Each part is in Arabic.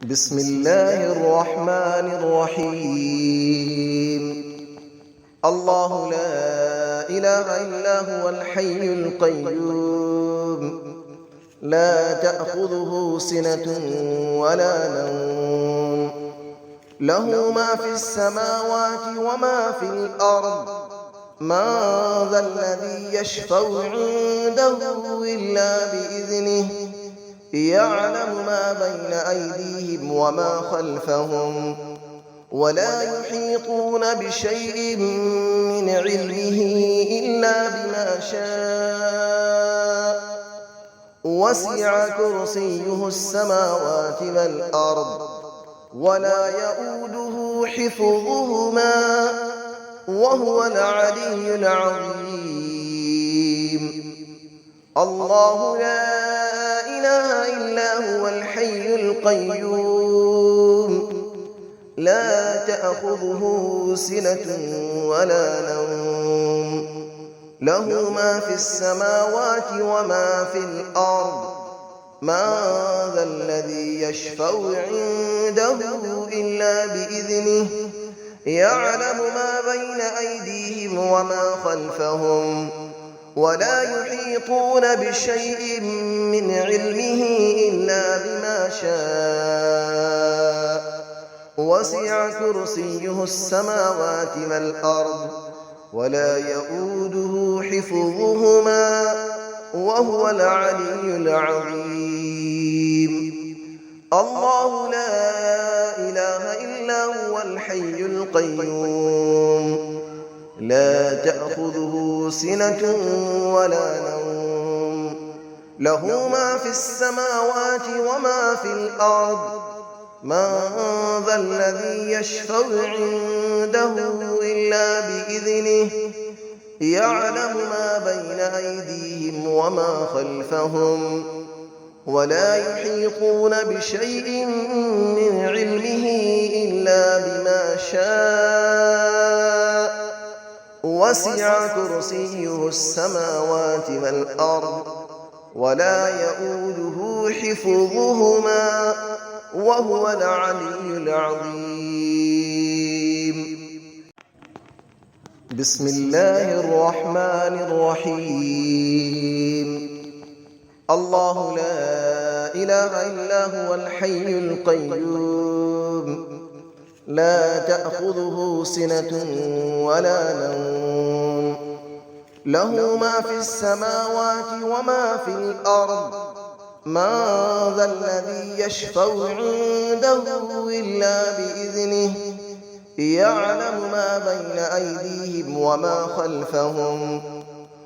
بسم الله الرحمن الرحيم. الله لا إله إلا هو الحي القيوم، لا تأخذه سنة ولا نوم، له ما في السماوات وما في الأرض. من ذا الذي يشفع عنده إلا بإذنه، يعلم ما بين أيديهم وما خلفهم، ولا يحيطون بشيء من علمه إلا بما شاء. وسع كرسيه السماوات والأرض، ولا يؤوده حفظهما، وهو العلي العظيم. الله لا إله إلا هو الحي القيوم، لا تأخذه سنة ولا نوم، له ما في السماوات وما في الأرض. من ذا الذي يشفع عنده إلا بإذنه، يعلم ما بين أيديهم وما خلفهم، ولا يحيطون بشيء من علمه إلا بما شاء. وسع كرسيه السماوات والأرض، ولا يؤوده حفظهما، وهو العلي العظيم. الله لا إله إلا هو الحي القيوم، لا تأخذه سنة ولا نوم، له ما في السماوات وما في الأرض. من ذا الذي يشفع عنده إلا بإذنه، يعلم ما بين أيديهم وما خلفهم، ولا يحيطون بشيء من علمه إلا بما شاء. وسع كرسيه السماوات والأرض، ولا يؤوده حفظهما، وهو العلي العظيم. بسم الله الرحمن الرحيم. الله لا إله إلا هو الحي القيوم، لا تأخذه سنة ولا نوم، له ما في السماوات وما في الأرض. من ذا الذي يشفع عنده إلا بإذنه، يعلم ما بين أيديهم وما خلفهم،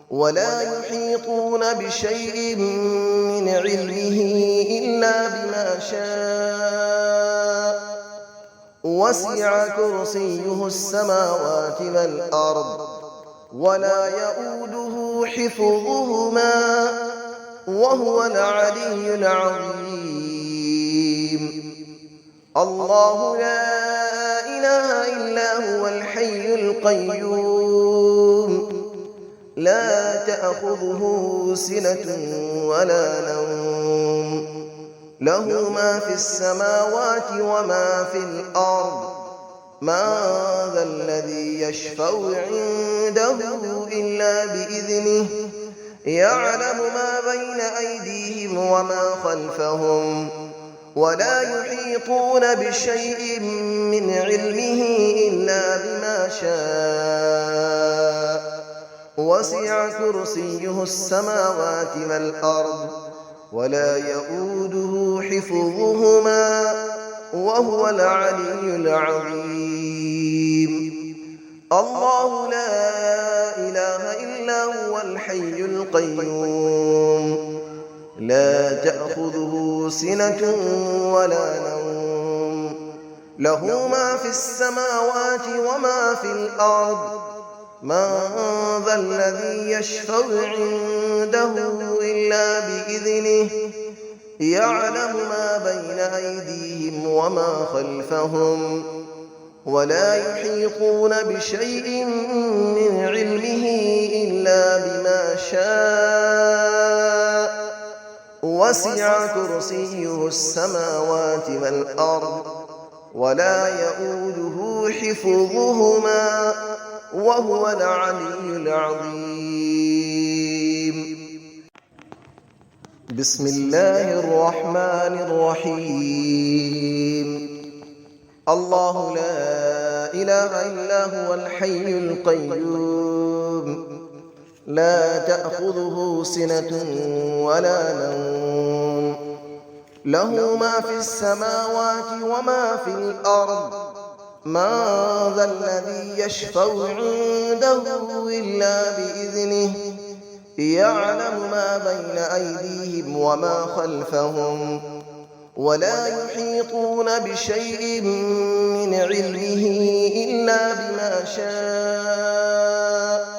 ولا يحيطون بشيء من علمه إلا بما شاء. وسع كرسيه السماوات والأرض، ولا يؤوده حفظهما، وهو العلي العظيم. الله لا إله إلا هو الحي القيوم، لا تأخذه سنة ولا نوم، له ما في السماوات وما في الأرض. من ذا الذي يشفع عنده إلا بإذنه، يعلم ما بين أيديهم وما خلفهم، ولا يحيطون بشيء من علمه إلا بما شاء. وسع كرسيه السماوات والأرض، ولا يؤوده حفظهما، وهو العلي العظيم. الله لا إله إلا هو الحي القيوم، لا تأخذه سنة ولا نوم، له ما في السماوات وما في الأرض. من ذا الذي يشفع عنده إلا بإذنه، يعلم ما بين أيديهم وما خلفهم، ولا يحيطون بشيء من علمه إلا بما شاء. وسع كرسيه السماوات والأرض ولا يؤوده حفظهما وهو العلي العظيم. بسم الله الرحمن الرحيم. الله لا إله إلا هو الحي القيوم لا تأخذه سنة ولا نوم له ما في السماوات وما في الأرض من ذا الذي يشفع عنده إلا بإذنه يعلم ما بين أيديهم وما خلفهم ولا يحيطون بشيء من علمه إلا بما شاء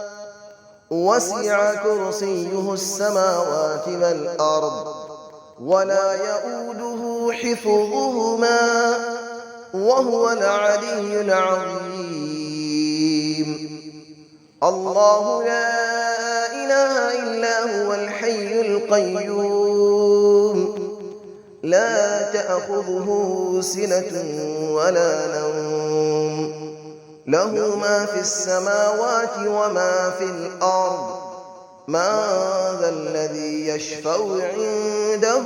وسع كرسيه السماوات والأرض ولا يؤوده حفظهما وهو العلي العظيم. الله لا إله إلا هو الحي القيوم لا تأخذه سنة ولا نوم له ما في السماوات وما في الأرض من ذا الذي يشفع عنده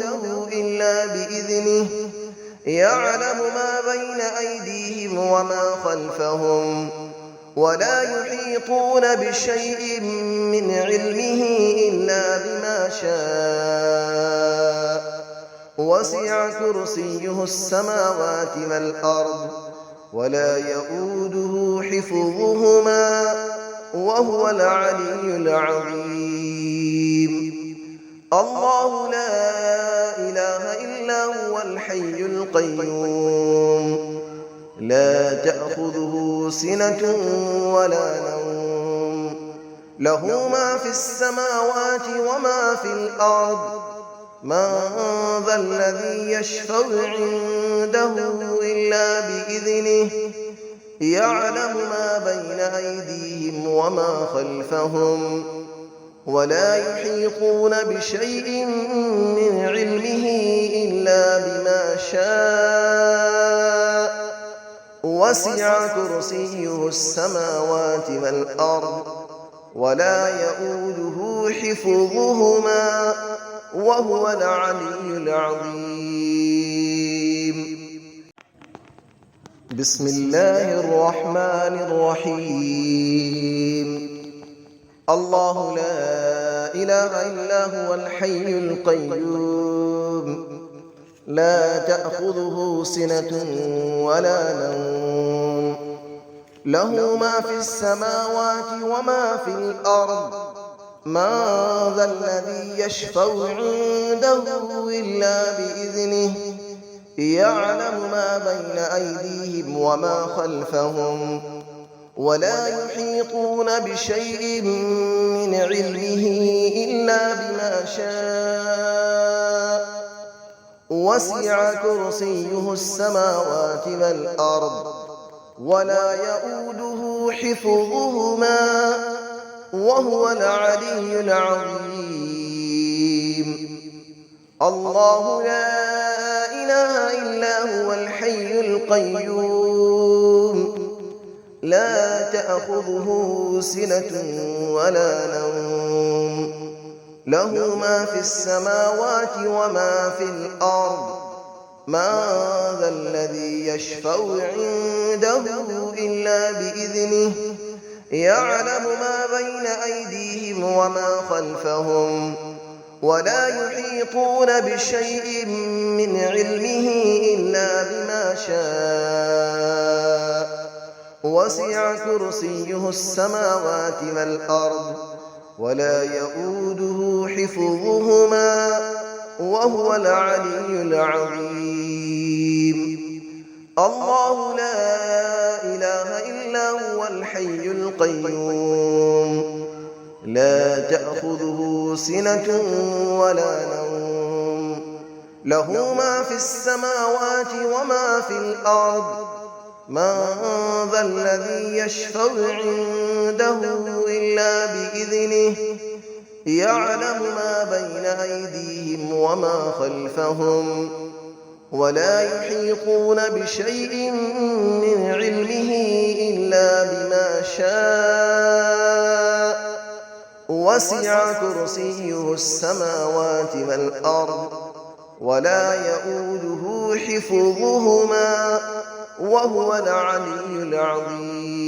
إلا بإذنه يعلم ما بين أيديهم وما خلفهم ولا يحيطون بشيء من علمه إلا بما شاء وسع كرسيه السماوات والأرض ولا يؤوده حفظهما وهو العلي العظيم. الله لا إله إلا هو الحي القيوم لا تأخذه سنة ولا نوم له ما في السماوات وما في الأرض من ذا الذي يشفع عنده إلا بإذنه يعلم ما بين أيديهم وما خلفهم ولا يحيطون بشيء من علمه إلا بما شاء وسع كرسيه السماوات والأرض ولا يؤوده حفظهما وهو العلي العظيم. بسم الله الرحمن الرحيم. الله لا إله إلا هو الحي القيوم لا تأخذه سنة ولا نوم له ما في السماوات وما في الأرض من ذا الذي يشفع عنده إلا بإذنه يعلم ما بين أيديهم وما خلفهم ولا يحيطون بشيء من علمه إلا بما شاء وسع كرسيه السماوات والأرض ولا يؤوده حفظهما وهو العلي العظيم. الله لا إله إلا هو الحي القيوم لا تأخذه سنة ولا نوم له ما في السماوات وما في الأرض من ذا الذي يشفع عنده إلا بإذنه يعلم ما بين أيديهم وما خلفهم ولا يحيطون بشيء من علمه إلا بما شاء وسع كرسيه السماوات والأرض ولا يؤوده حفظهما وهو العلي العظيم. الله لا إله إلا هو الحي القيوم لا تأخذه سنة ولا نوم له ما في السماوات وما في الأرض من ذا الذي يشفع عنده إلا بإذنه يعلم ما بين أيديهم وما خلفهم ولا يحيطون بشيء من علمه إلا بما شاء وسع كرسيه السماوات والأرض ولا يئوده حفظهما وهو العلي العظيم